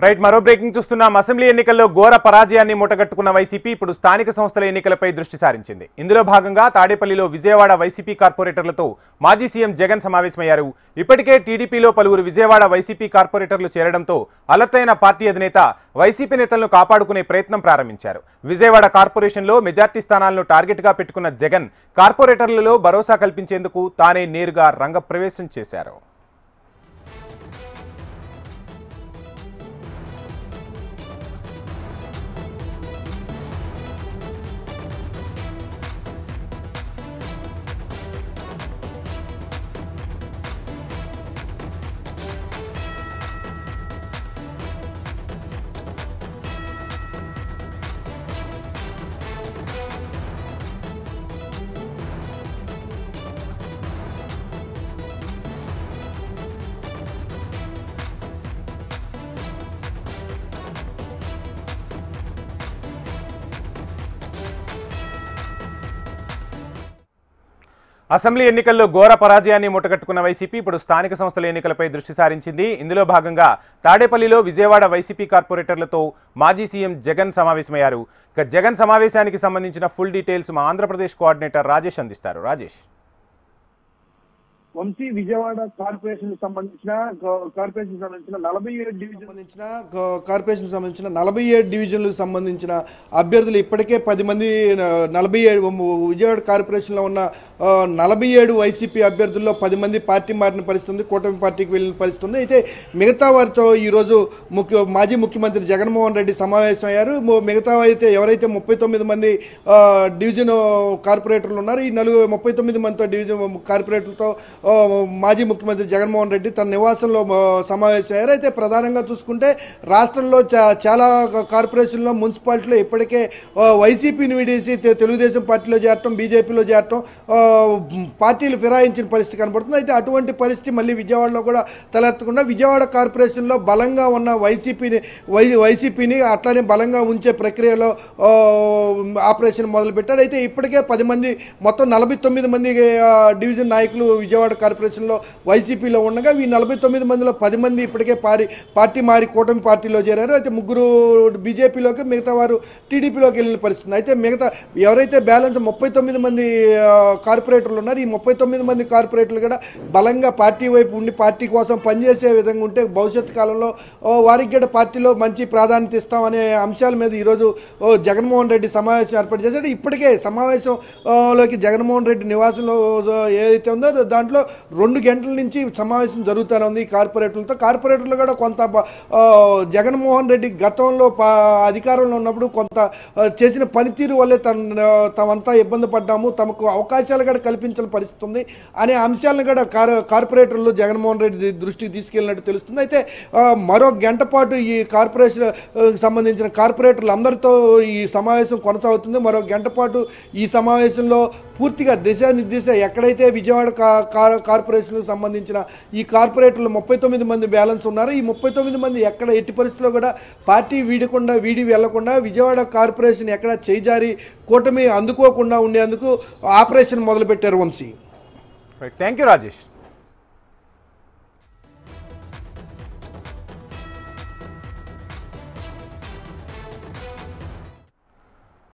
Right మరో breaking చూస్తున్నాం. Assembly ఎన్నికల్లో ఘోర పరాజయాన్ని మూటగట్టుకున్న వైసీపీ ఇప్పుడు స్థానిక సంస్థల ఎన్నికలపై దృష్టి సారించింది. ఇందులో భాగంగా తాడేపల్లిలో విజయవాడ వైసీపీ కార్పొరేటర్లతో మాజీ సీఎం జగన్ సమావేశమయ్యారు. ఇప్పటికే టీడీపీలో పలువురు విజయవాడ వైసీపీ కార్పొరేటర్లు చేరడంతో అలర్ట్ అయిన పార్టీ అధినేత వైసీపీ నేతలను కాపాడుకునే ప్రయత్నం ప్రారంభించారు. విజయవాడ కార్పొరేషన్లో మెజార్టీ స్థానాలను టార్గెట్గా పెట్టుకున్న జగన్ కార్పొరేటర్లలో భరోసా కల్పించేందుకు తానే నేరుగా రంగప్రవేశం చేశారు. అసెంబ్లీ ఎన్నికల్లో ఘోర పరాజయాన్ని మూటగట్టుకున్న వైసీపీ ఇప్పుడు స్థానిక సంస్థల ఎన్నికలపై దృష్టి సారించింది. ఇందులో భాగంగా తాడేపల్లిలో విజయవాడ వైసీపీ కార్పొరేటర్లతో మాజీ సీఎం జగన్ సమావేశమయ్యారు. ఇక జగన్ సమావేశానికి సంబంధించిన ఫుల్ డీటెయిల్స్ మా ఆంధ్రప్రదేశ్ కోఆర్డినేటర్ రాజేష్ అందిస్తారు. రాజేష్, వంశీ, విజయవాడ కార్పొరేషన్ సంబంధించిన 47 డివిజన్లకు సంబంధించిన అభ్యర్థులు ఇప్పటికే 10 మంది 47 విజయవాడ కార్పొరేషన్లో ఉన్న 47 వైసీపీ అభ్యర్థుల్లో 10 మంది పార్టీ మారిన పరిస్థితుంది, కూటమి పార్టీకి వెళ్ళిన పరిస్థితుంది. అయితే మిగతా వారితో ఈరోజు మాజీ ముఖ్యమంత్రి జగన్మోహన్ రెడ్డి సమావేశమయ్యారు. మిగతా అయితే ఎవరైతే 39 మంది డివిజన్ కార్పొరేటర్లు ఉన్నారో ఈ 39 మందితో డివిజన్ కార్పొరేటర్లతో మాజీ ముఖ్యమంత్రి జగన్మోహన్ రెడ్డి తన నివాసంలో సమావేశమయ్యారు. అయితే ప్రధానంగా చూసుకుంటే రాష్ట్రంలో చాలా కార్పొరేషన్లో మున్సిపాలిటీలో ఇప్పటికే వైసీపీని విడేసి తెలుగుదేశం పార్టీలో చేరటం, బీజేపీలో చేరటం, పార్టీలు ఫిరాయించిన పరిస్థితి కనబడుతుంది. అయితే అటువంటి పరిస్థితి మళ్ళీ విజయవాడలో కూడా తలెత్తకుండా విజయవాడ కార్పొరేషన్లో బలంగా ఉన్న వైసీపీని అట్లానే బలంగా ఉంచే ప్రక్రియలో ఆపరేషన్ మొదలుపెట్టారు. అయితే ఇప్పటికే 10 మంది మొత్తం 49 మంది డివిజన్ నాయకులు విజయవాడ కార్పొరేషన్లో వైసీపీలో ఉండగా ఈ 49 మందిలో 10 మంది ఇప్పటికే పార్టీ మారి కూటమి పార్టీలో చేరారు. అయితే 3 బీజేపీలోకి, మిగతా వారు టీడీపీలోకి వెళ్ళిన పరిస్థితి. అయితే మిగతా ఎవరైతే బ్యాలెన్స్ 39 మంది కార్పొరేటర్లు ఉన్నారు ఈ 39 మంది కార్పొరేటర్లు కూడా బలంగా పార్టీ వైపు ఉండి పార్టీ కోసం పనిచేసే విధంగా ఉంటే భవిష్యత్ కాలంలో వారికి కూడా పార్టీలో మంచి ప్రాధాన్యత ఇస్తామనే అంశాల మీద ఈరోజు జగన్మోహన్ రెడ్డి సమావేశం ఏర్పాటు చేశాడు. ఇప్పటికే సమావేశంలోకి జగన్మోహన్ రెడ్డి నివాసంలో ఏదైతే ఉందో దాంట్లో 2 గంటల నుంచి సమావేశం జరుగుతూనే ఉంది ఈ కార్పొరేటర్లతో. కార్పొరేటర్లు కూడా కొంత జగన్మోహన్ రెడ్డి గతంలో అధికారంలో ఉన్నప్పుడు కొంత చేసిన పనితీరు వల్లే తమంతా ఇబ్బంది పడ్డాము, తమకు అవకాశాలు కూడా కల్పించిన పరిస్థితి ఉంది అనే అంశాలను కూడా కార్పొరేటర్లు జగన్మోహన్ రెడ్డి దృష్టికి తీసుకెళ్ళినట్టు తెలుస్తుంది. అయితే మరో గంట పాటు ఈ కార్పొరేషన్ సంబంధించిన కార్పొరేటర్లు అందరితో ఈ సమావేశం కొనసాగుతుంది. మరో గంట పాటు ఈ సమావేశంలో పూర్తిగా దిశానిర్దేశం ఎక్కడైతే విజయవాడ కార్పొరేషన్కు సంబంధించిన ఈ కార్పొరేటర్లు 39 మంది బ్యాలెన్స్ ఉన్నారు. ఈ 39 మంది ఎక్కడ ఎట్టి పరిస్థితుల్లో కూడా పార్టీ వీడి వెళ్లకుండా విజయవాడ కార్పొరేషన్ ఎక్కడ చేజారి కూటమి అందుకోకుండా ఉండేందుకు ఆపరేషన్ మొదలుపెట్టారు. Vamshi, thank you Rajesh.